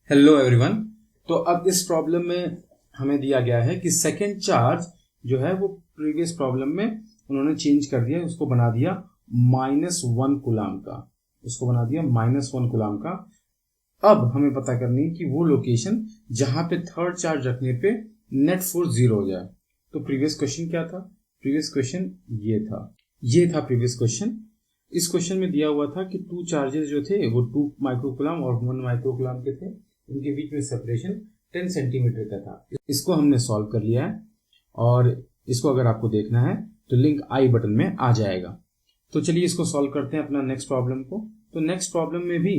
Hello everyone. तो अब इस प्रॉब्लम में हमें दिया गया है कि सेकेंड चार्ज जो है वो प्रीवियस प्रॉब्लम में उन्होंने चेंज कर दिया, उसको बना दिया -1 कूलाम का, उसको बना दिया -1 कूलाम का। अब हमें पता करनी है कि वो लोकेशन जहां पे थर्ड चार्ज रखने पे नेट फोर्स 0 हो जाए। तो प्रीवियस क्वेश्चन क्या था? प्रीवियस क्वेश्चन ये था प्रीवियस क्वेश्चन। इस क्वेश्चन में दिया हुआ था कि टू चार्जेस जो थे वो 2 माइक्रोकूलम और 1 माइक्रोकूलम के थे, उनके बीच में सेपरेशन 10 सेंटीमीटर का था। इसको हमने सॉल्व कर लिया है और इसको अगर आपको देखना है तो लिंक आई बटन में आ जाएगा। तो चलिए इसको सॉल्व करते हैं अपना नेक्स्ट प्रॉब्लम को। तो नेक्स्ट प्रॉब्लम में भी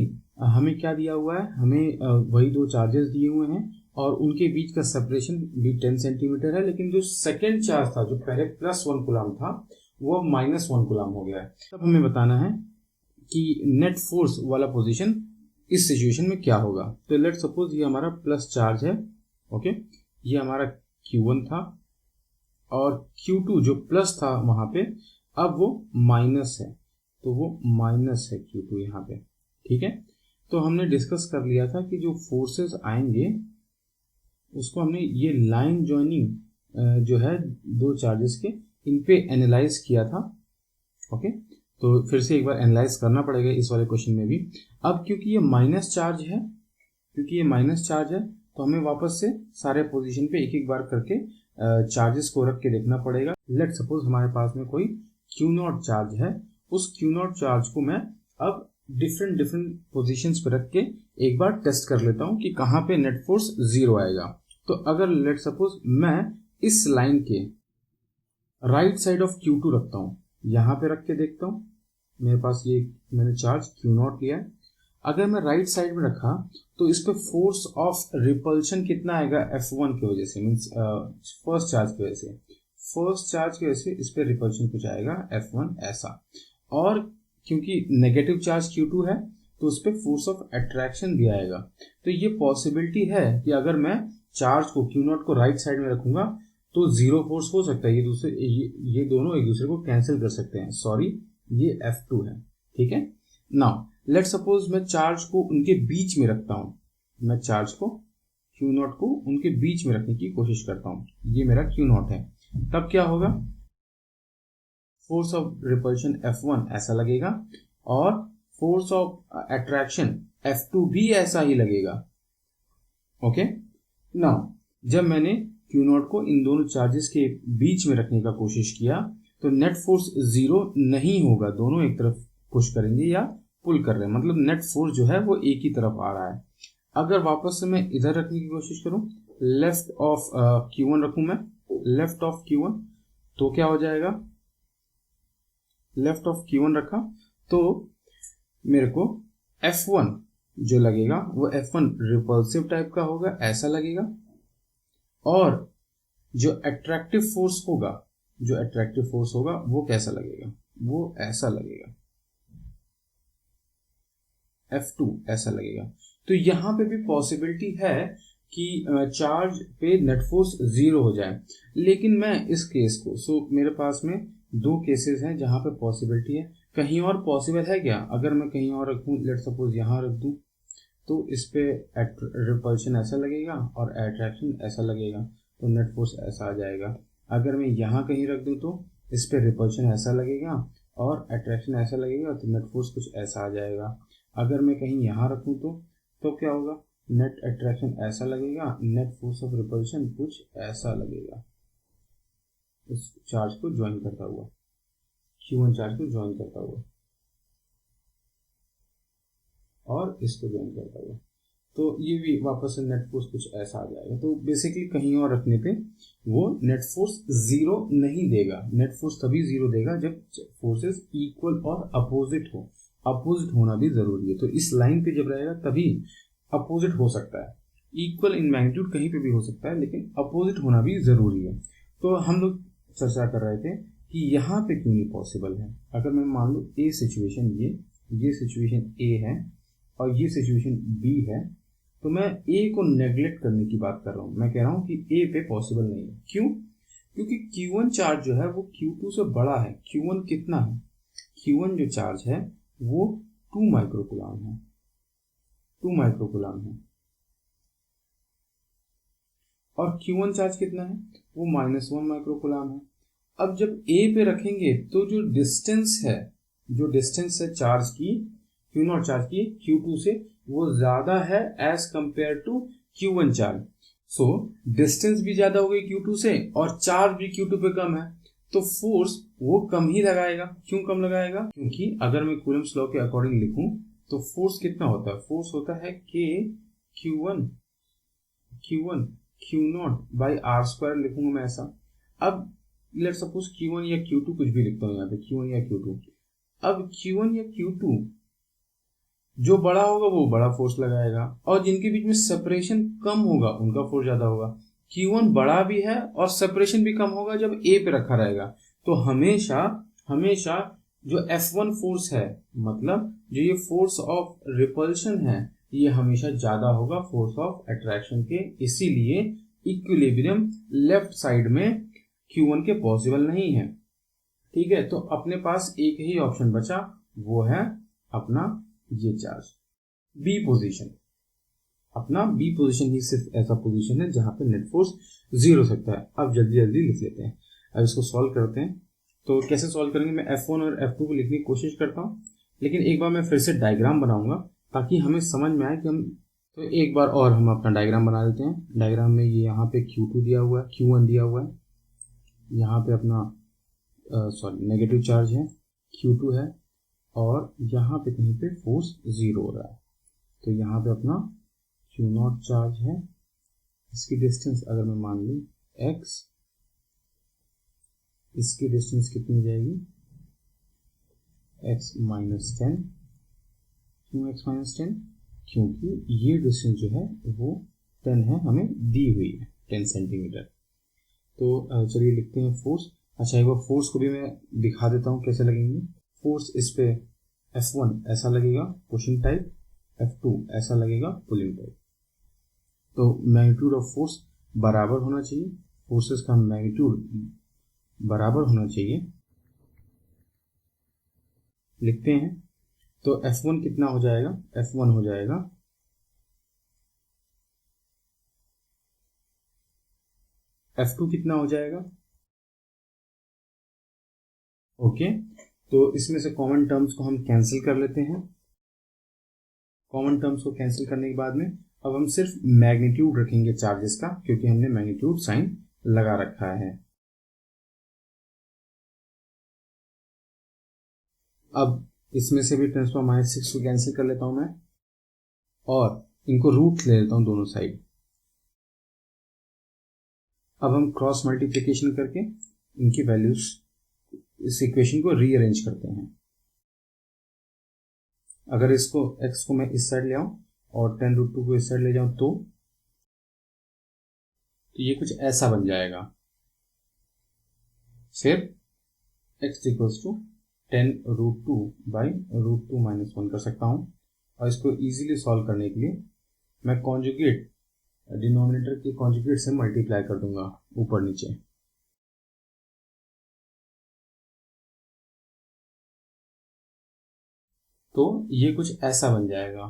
हमें क्या दिया हुआ है? हमें वही दो चार्जेस दिए हुए हैं और उनके बीच का सेपरेशन भी 10 सेंटीमीटर है, लेकिन जो सेकेंड चार्ज था जो पहले +1 कूलम था वो -1 कूलम हो गया है। तब हमें बताना है कि नेट फोर्स वाला पोजीशन इस सिचुएशन में क्या होगा। तो लेट सपोज ये हमारा प्लस चार्ज है, ओके, ये हमारा Q1 था और Q2 जो प्लस था वहां पे अब वो माइनस है, तो वो माइनस है Q2 यहाँ पे, ठीक है। तो हमने डिस्कस कर लिया था कि जो फोर्सेस आएंगे उसको हमने ये लाइन जॉइनिंग जो है दो चार्जेस के इन पे एनालाइज किया था, ओके। तो फिर से एक बार एनालाइज करना पड़ेगा इस वाले क्वेश्चन में भी। अब क्योंकि ये माइनस चार्ज है तो हमें वापस से सारे पोजीशन पे एक एक बार करके चार्जेस को रख के देखना पड़ेगा। लेट सपोज हमारे पास में कोई Q0 चार्ज है, उस Q0 चार्ज को मैं अब डिफरेंट पोजीशंस पे रख के एक बार टेस्ट कर लेता हूं कि कहां पे नेट फोर्स 0 आएगा। तो अगर लेट सपोज मैं इस लाइन के राइट साइड ऑफ Q2 रखता हूं, यहां पे रख के देखता हूं, मेरे पास ये मैंने चार्ज Q0 लिया है। अगर मैं राइट साइड में रखा तो इस पे फोर्स ऑफ रिपल्शन कितना आएगा? F1 की वजह से, मींस फर्स्ट चार्ज की वजह से इस पे रिपल्शन कुछ आएगा F1 ऐसा। और क्योंकि नेगेटिव चार्ज Q2 है तो उस पे फोर्स ऑफ अट्रैक्शन भी आएगा। तो ये पॉसिबिलिटी है कि अगर मैं चार्ज को Q0 को राइट साइड में रखूंगा तो 0 फोर्स हो सकता है। ये दोनों एक दूसरे को कैंसिल कर सकते हैं। सॉरी, ये F2 है, ठीक है। नाउ लेट सपोज मैं चार्ज को उनके बीच में रखता हूं, मैं चार्ज को Q0 को उनके बीच में रखने की कोशिश करता हूं, ये मेरा Q0 है। तब क्या होगा? फोर्स ऑफ रिपल्शन F1 ऐसा लगेगा और फोर्स ऑफ अट्रैक्शन F2 भी ऐसा ही लगेगा, ओके। नाउ जब मैंने Q0 को इन दोनों चार्जेस के बीच में रखने का कोशिश किया तो नेट फोर्स 0 नहीं होगा, दोनों एक तरफ पुश करेंगे या पुल कर रहे हैं, मतलब नेट फोर्स जो है वो एक ही तरफ आ रहा है। अगर वापस से मैं इधर रखने की कोशिश करूं, लेफ्ट ऑफ Q1 रखूं मैं, लेफ्ट ऑफ Q1, तो क्या हो जाएगा? लेफ्ट ऑफ Q1 रखा तो मेरे को F1 जो लगेगा वो F1 रिपल्सिव टाइप का होगा, ऐसा लगेगा। और जो अट्रैक्टिव फोर्स होगा वो कैसा लगेगा? वो ऐसा लगेगा, F2 ऐसा लगेगा। तो यहां पे भी पॉसिबिलिटी है कि चार्ज पे नेट फोर्स 0 हो जाए, लेकिन मैं इस केस को मेरे पास में दो केसेस हैं जहां पे पॉसिबिलिटी है। कहीं और पॉसिबल है क्या? अगर मैं कहीं और रखूं, लेट सपोज यहां रख दूं, तो इस पे रिपल्शन ऐसा लगेगा और अट्रैक्शन ऐसा लगेगा, तो नेट फोर्स ऐसा आ जाएगा। अगर मैं यहाँ कहीं रख दूं तो इस पे रिपल्शन ऐसा लगेगा और अट्रैक्शन ऐसा लगेगा, तो नेट फोर्स कुछ ऐसा आ जाएगा। अगर मैं कहीं यहाँ रखूं तो क्या होगा? नेट अट्रैक्शन ऐसा लगेगा, नेट फोर्स ऑफ रिपल्शन कुछ ऐसा लगेगा, इस चार्ज को ज्वाइन करता हुआ, Q1 चार्ज को ज्वाइन करता हुआ और इसको ज्वाइन करता हुआ, तो ये भी वापस से नेट फोर्स कुछ ऐसा आ जाएगा। तो बेसिकली कहीं और रखने पे वो नेट फोर्स 0 नहीं देगा। नेट फोर्स तभी 0 देगा जब फोर्सेस इक्वल और अपोजिट हो। अपोजिट होना भी जरूरी है, तो इस लाइन पे जब रहेगा तभी अपोजिट हो सकता है। इक्वल इन मैग्नीट्यूड कहीं पे भी हो सकता है, लेकिन अपोजिट होना भी जरूरी है। तो हम लोग चर्चा कर रहे थे कि यहाँ पे क्यों नहीं पॉसिबल है। अगर मैं मान लो ये सिचुएशन A है और ये सिचुएशन B है, तो मैं A को नेग्लेक्ट करने की बात कर रहा हूं। मैं कह रहा हूं कि A पे पॉसिबल नहीं है। क्यों? क्योंकि Q1 चार्ज जो है वो Q2 से बड़ा है। Q1 कितना है? Q1 जो चार्ज है वो 2 माइक्रोकूलम है, और Q1 चार्ज कितना है, वो -1 माइक्रोकूलम है। अब जब A पे रखेंगे तो जो डिस्टेंस है चार्ज की, Q0 चार्ज की Q2 से, वो ज़्यादा है as compare to Q1 charge. So distance भी ज़्यादा हो गई Q2 से और चार्ज भी Q2 पे कम है, तो फोर्स वो कम ही लगाएगा। क्यों कम लगाएगा? क्योंकि अगर मैं कूलम्ब्स लॉ के अकॉर्डिंग लिखूं तो फोर्स कितना होता है, फोर्स होता है K Q1 Q0 by R² लिखूंगा मैं ऐसा। अब लेट सपोज Q1 या Q2 कुछ भी लिखता हूँ यहाँ पे, Q1 या Q2। अब Q1 या Q2 जो बड़ा होगा वो बड़ा फोर्स लगाएगा, और जिनके बीच में सेपरेशन कम होगा उनका फोर्स ज्यादा होगा। Q1 बड़ा भी है और सेपरेशन भी कम होगा जब A पे रखा रहेगा। तो हमेशा हमेशा जो F1 फोर्स है, मतलब जो ये फोर्स ऑफ रिपल्शन है, ये हमेशा ज्यादा होगा फोर्स ऑफ अट्रैक्शन के। इसीलिए इक्विलिब्रियम लेफ्ट साइड में Q1 के पॉसिबल नहीं है। ठीक है, तो अपने पास एक ही ऑप्शन बचा, वो है अपना ये चार्ज बी पोजीशन। अपना बी पोजीशन ही सिर्फ ऐसा पोजीशन है जहां पे नेट फोर्स 0 हो सकता है। अब जल्दी जल्दी लिख लेते हैं, अब इसको सॉल्व करते हैं। तो कैसे सॉल्व करेंगे, मैं F1 और F2 को लिखने की कोशिश करता हूँ, लेकिन एक बार मैं फिर से डायग्राम बनाऊंगा ताकि हमें समझ में आए कि हम, तो एक बार और हम अपना डायग्राम बना लेते हैं। डायग्राम में ये यहाँ पे Q2 दिया हुआ है, Q1 दिया हुआ है, यहाँ पे अपना नेगेटिव चार्ज है, Q2 है, और यहाँ पे कहीं पे फोर्स 0 हो रहा है। तो यहाँ पे अपना Q0 चार्ज है, इसकी डिस्टेंस अगर मैं मान लूँ x, इसकी डिस्टेंस कितनी जाएगी x -10। क्यों x -10? क्योंकि ये डिस्टेंस जो है वो 10 है, हमें दी हुई है 10 सेंटीमीटर। तो चलिए लिखते हैं फोर्स। अच्छा, एक बार फोर्स को भी मैं दिखा देता हूँ कैसे लगेंगे। फोर्स इस पे F1 ऐसा लगेगा पुशिंग टाइप, F2 ऐसा लगेगा पुलिंग टाइप। तो मैग्नीट्यूड ऑफ फोर्स बराबर होना चाहिए, फोर्सेस का मैग्नीट्यूड बराबर होना चाहिए। लिखते हैं, तो F1 कितना हो जाएगा, F1 हो जाएगा F2 कितना हो जाएगा। ओके, तो इसमें से कॉमन टर्म्स को हम कैंसिल कर लेते हैं। कॉमन टर्म्स को कैंसिल करने के बाद में अब हम सिर्फ मैग्नीट्यूड रखेंगे चार्जेस का, क्योंकि हमने मैग्नीट्यूड साइन लगा रखा है। अब इसमें से भी 10 - 6 को कैंसिल कर लेता हूं मैं, और इनको रूट ले लेता हूं दोनों साइड। अब हम क्रॉस मल्टीप्लिकेशन करके इनकी वैल्यूज, इस इक्वेशन को रीअरेंज करते हैं। अगर इसको x को मैं इस साइड ले आऊं और 10√2 को इस साइड ले जाऊं तो ये कुछ ऐसा बन जाएगा। फिर x इक्वल्स टू 10√2 बाई √2 - 1 कर सकता हूं, और इसको इजीली सॉल्व करने के लिए मैं कॉन्जुगेट, डिनोमिनेटर के कॉन्जुगेट से मल्टीप्लाई कर दूंगा ऊपर नीचे। तो ये कुछ ऐसा बन जाएगा।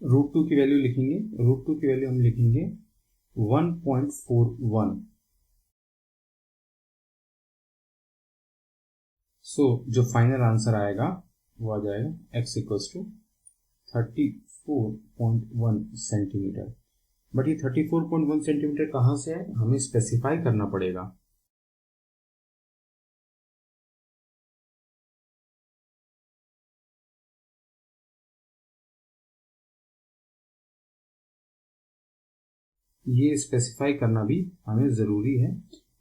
√2 की वैल्यू लिखेंगे, √2 की वैल्यू हम लिखेंगे 1.41। सो जो फाइनल आंसर आएगा वो आ जाएगा x equals to 34.1 centimetre. But ये 34.1 सेंटीमीटर कहाँ से है, हमें स्पेसिफाई करना पड़ेगा। ये स्पेसिफाई करना भी हमें ज़रूरी है,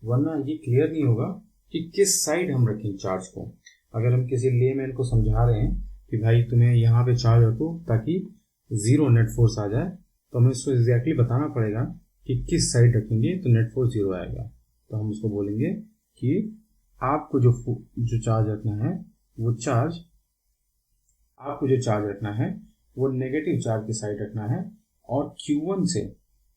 वरना ये क्लियर नहीं होगा कि किस साइड हम रखें चार्ज को। अगर हम किसी लेमैन को समझा रहे हैं कि भाई तुम्हें यहाँ पे चार्ज रखो ताकि 0 नेट फोर्स आ जाए, तो हमें उसको एग्जैक्टली बताना पड़ेगा कि किस साइड रखेंगे तो नेट फोर्स 0 आएगा। तो हम उसको बोलेंगे कि आपको जो चार्ज रखना है वो चार्ज, आपको जो चार्ज रखना है वो नेगेटिव चार्ज की साइड रखना है, और Q1 से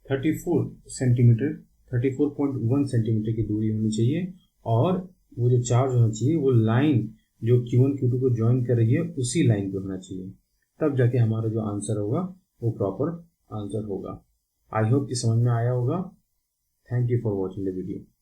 34 सेंटीमीटर 34.1 सेंटीमीटर की दूरी होनी चाहिए, और वो जो चार्ज होना चाहिए वो लाइन जो Q1 Q2 को ज्वाइन कर रही है उसी लाइन पे होना चाहिए, तब जाके हमारा जो आंसर होगा वो प्रॉपर आंसर होगा। आई होप कि समझ में आया होगा। Thank you for watching the video.